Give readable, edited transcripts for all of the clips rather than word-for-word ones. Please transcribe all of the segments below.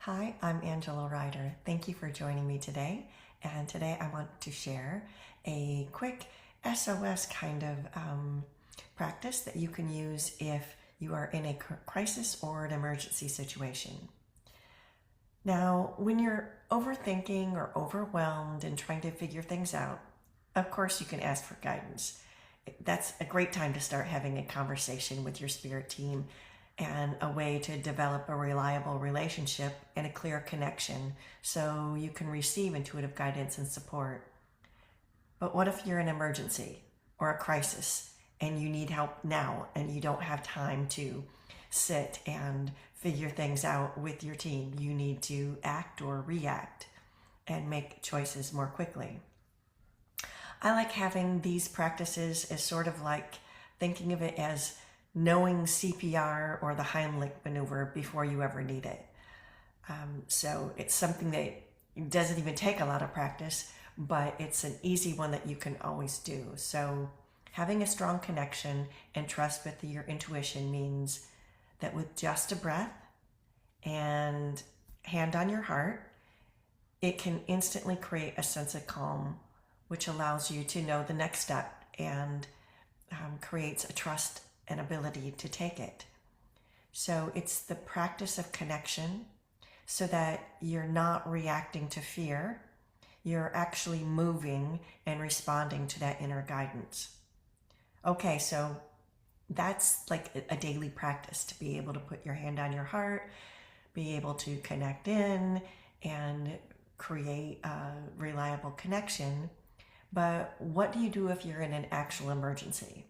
Hi, I'm Angela Ryder. Thank you for joining me today. And today I want to share a quick SOS kind of practice that you can use if you are in a crisis or an emergency situation. Now, when you're overthinking or overwhelmed and trying to figure things out, of course you can ask for guidance. That's a great time to start having a conversation with your spirit team and a way to develop a reliable relationship and a clear connection so you can receive intuitive guidance and support. But what if you're in an emergency or a crisis and you need help now and you don't have time to sit and figure things out with your team? You need to act or react and make choices more quickly. I like having these practices as sort of like thinking of it as knowing CPR or the Heimlich maneuver before you ever need it. So it's something that doesn't even take a lot of practice, but it's an easy one that you can always do. So having a strong connection and trust with your intuition means that with just a breath and hand on your heart, it can instantly create a sense of calm, which allows you to know the next step and creates a trust and ability to take it. So it's the practice of connection so that you're not reacting to fear, you're actually moving and responding to that inner guidance. Okay, so that's like a daily practice to be able to put your hand on your heart, be able to connect in and create a reliable connection. But what do you do if you're in an actual emergency?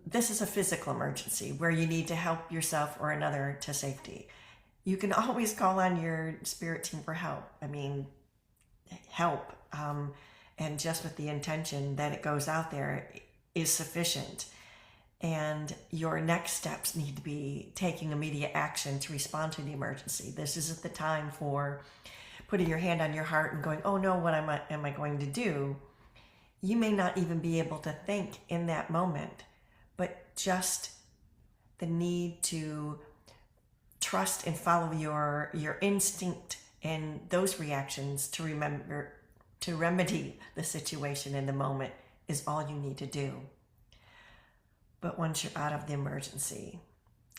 This is a physical emergency where you need to help yourself or another to safety. You can always call on your spirit team for help. Help. And just with the intention that it goes out there is sufficient. And your next steps need to be taking immediate action to respond to the emergency. This isn't the time for putting your hand on your heart and going, oh no, what am I going to do? You may not even be able to think in that moment, but just the need to trust and follow your instinct and those reactions to remedy the situation in the moment is all you need to do. But once you're out of the emergency,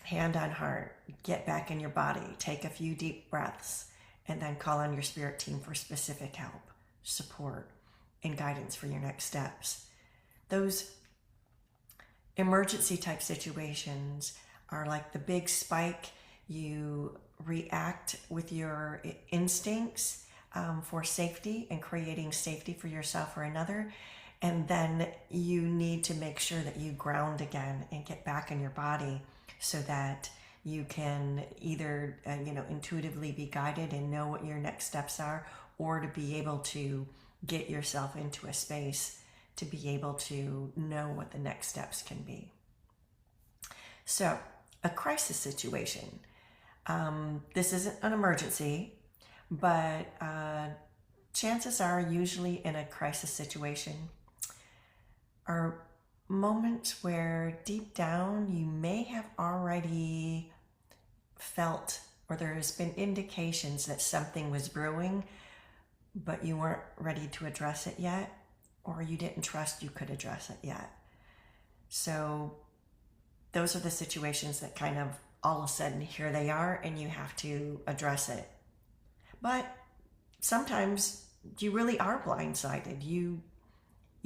hand on heart, get back in your body, take a few deep breaths, and then call on your spirit team for specific help, support, and guidance for your next steps. Those emergency type situations are like the big spike. You react with your instincts for safety and creating safety for yourself or another. And then you need to make sure that you ground again and get back in your body so that you can either intuitively be guided and know what your next steps are, or to be able to get yourself into a space to be able to know what the next steps can be. So a crisis situation, this isn't an emergency, but chances are usually in a crisis situation are moments where deep down you may have already felt, or there's been indications that something was brewing, but you weren't ready to address it yet, or you didn't trust you could address it yet. So those are the situations that kind of all of a sudden here they are and you have to address it. But sometimes you really are blindsided. You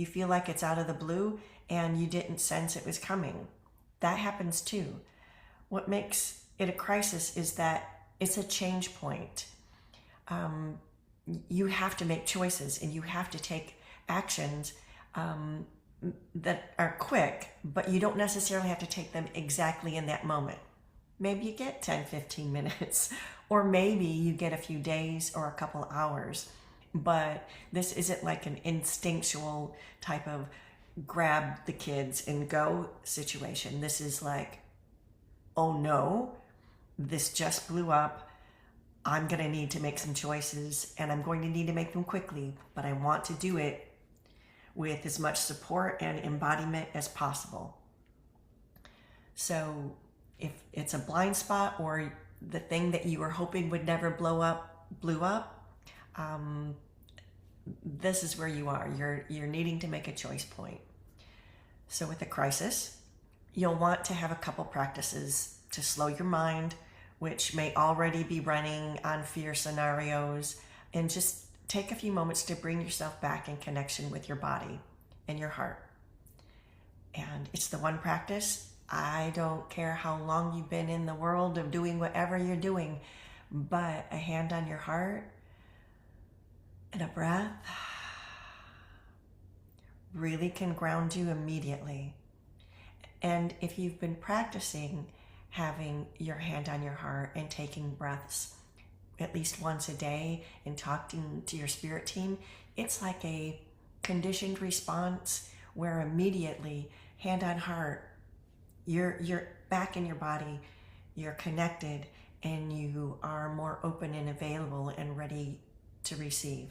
feel like it's out of the blue and you didn't sense it was coming. That happens too. What makes it a crisis is that it's a change point. You have to make choices and you have to take actions that are quick, but you don't necessarily have to take them exactly in that moment. Maybe you get 10, 15 minutes, or maybe you get a few days or a couple hours. But this isn't like an instinctual type of grab the kids and go situation. This is like, oh no, this just blew up. I'm going to need to make some choices and I'm going to need to make them quickly, but I want to do it with as much support and embodiment as possible. So if it's a blind spot or the thing that you were hoping would never blow up blew up, this is where you are. You're needing to make a choice point. So with a crisis, you'll want to have a couple practices to slow your mind, which may already be running on fear scenarios, and just take a few moments to bring yourself back in connection with your body and your heart. And it's the one practice. I don't care how long you've been in the world of doing whatever you're doing, but a hand on your heart and a breath really can ground you immediately. And if you've been practicing having your hand on your heart and taking breaths at least once a day and talking to your spirit team, it's like a conditioned response where immediately, hand on heart, you're back in your body, you're connected, and you are more open and available and ready to receive.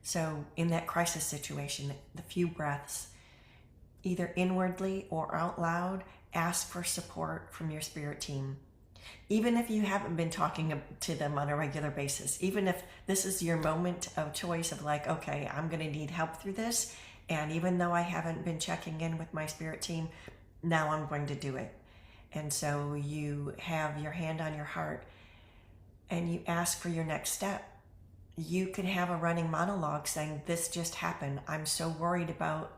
So in that crisis situation, the few breaths, either inwardly or out loud, ask for support from your spirit team. Even if you haven't been talking to them on a regular basis, even if this is your moment of choice of like, okay, I'm going to need help through this, and even though I haven't been checking in with my spirit team, now I'm going to do it. And so you have your hand on your heart and you ask for your next step. You can have a running monologue saying, this just happened. I'm so worried about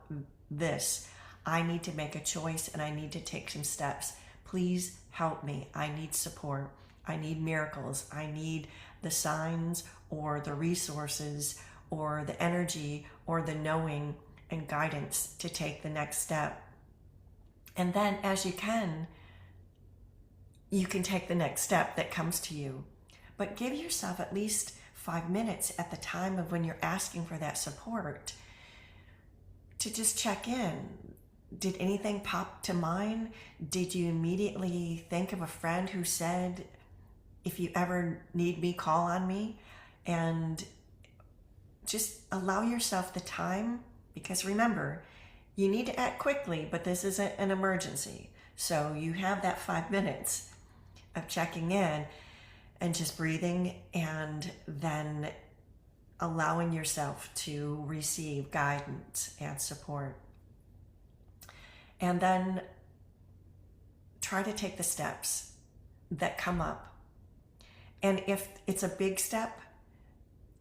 this. I need to make a choice and I need to take some steps. Please help me. I need support. I need miracles. I need the signs or the resources or the energy or the knowing and guidance to take the next step. And then as you can take the next step that comes to you. But give yourself at least 5 minutes at the time of when you're asking for that support to just check in. Did anything pop to mind? Did you immediately think of a friend who said, if you ever need me, call on me? And just allow yourself the time, because remember, you need to act quickly, but this isn't an emergency. So you have that 5 minutes of checking in and just breathing, and then allowing yourself to receive guidance and support. And then try to take the steps that come up. And if it's a big step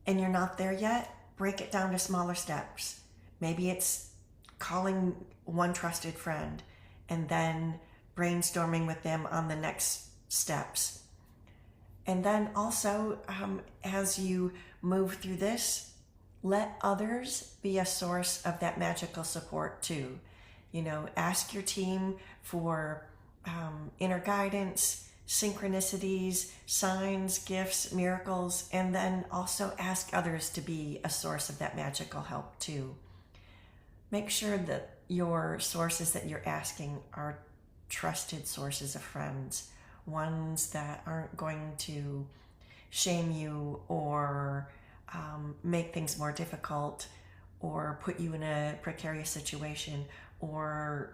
and you're not there yet, break it down to smaller steps. Maybe it's calling one trusted friend and then brainstorming with them on the next steps. And then also, as you move through this, let others be a source of that magical support too. You know, ask your team for inner guidance, synchronicities, signs, gifts, miracles, and then also ask others to be a source of that magical help too. Make sure that your sources that you're asking are trusted sources of friends, ones that aren't going to shame you or make things more difficult or put you in a precarious situation or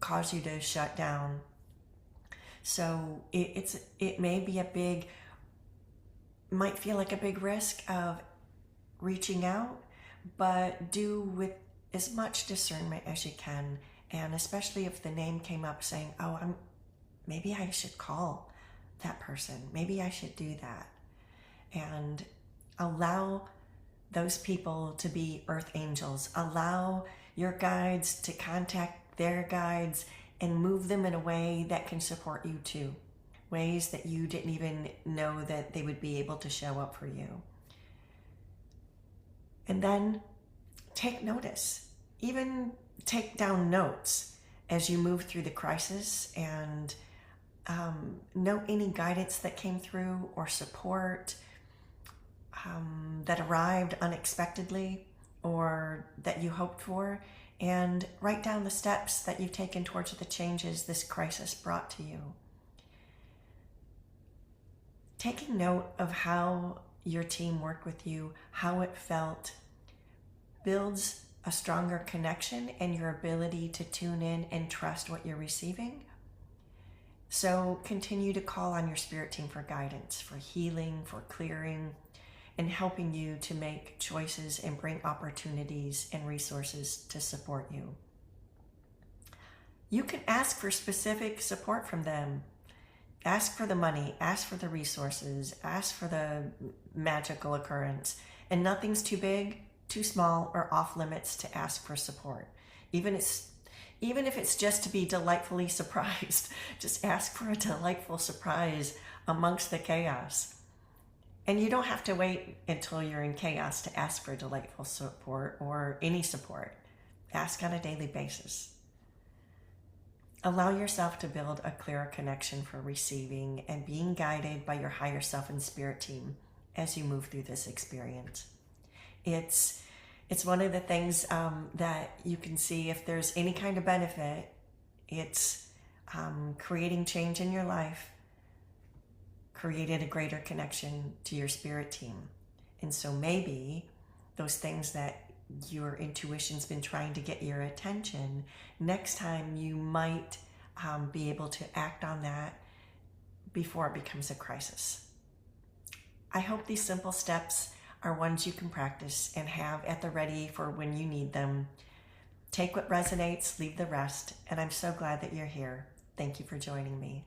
cause you to shut down. So it may be might feel like a big risk of reaching out, but do with as much discernment as you can. And especially if the name came up saying, oh, maybe I should call that person. Maybe I should do that. And allow those people to be earth angels. Allow your guides to contact their guides and move them in a way that can support you too. Ways that you didn't even know that they would be able to show up for you. And then take notice. Even take down notes as you move through the crisis and note any guidance that came through or support that arrived unexpectedly or that you hoped for, and write down the steps that you've taken towards the changes this crisis brought to you. Taking note of how your team worked with you, how it felt, builds a stronger connection and your ability to tune in and trust what you're receiving. So continue to call on your spirit team for guidance, for healing, for clearing, and helping you to make choices and bring opportunities and resources to support you. You can ask for specific support from them. Ask for the money, ask for the resources, ask for the magical occurrence. And nothing's too big, too small, or off limits to ask for support. Even if it's just to be delightfully surprised, just ask for a delightful surprise amongst the chaos. And you don't have to wait until you're in chaos to ask for delightful support or any support. Ask on a daily basis. Allow yourself to build a clearer connection for receiving and being guided by your higher self and spirit team as you move through this experience. It's one of the things that you can see if there's any kind of benefit. It's creating change in your life, created a greater connection to your spirit team. And so maybe those things that your intuition's been trying to get your attention, next time you might be able to act on that before it becomes a crisis. I hope these simple steps are ones you can practice and have at the ready for when you need them. Take what resonates, leave the rest, and I'm so glad that you're here. Thank you for joining me.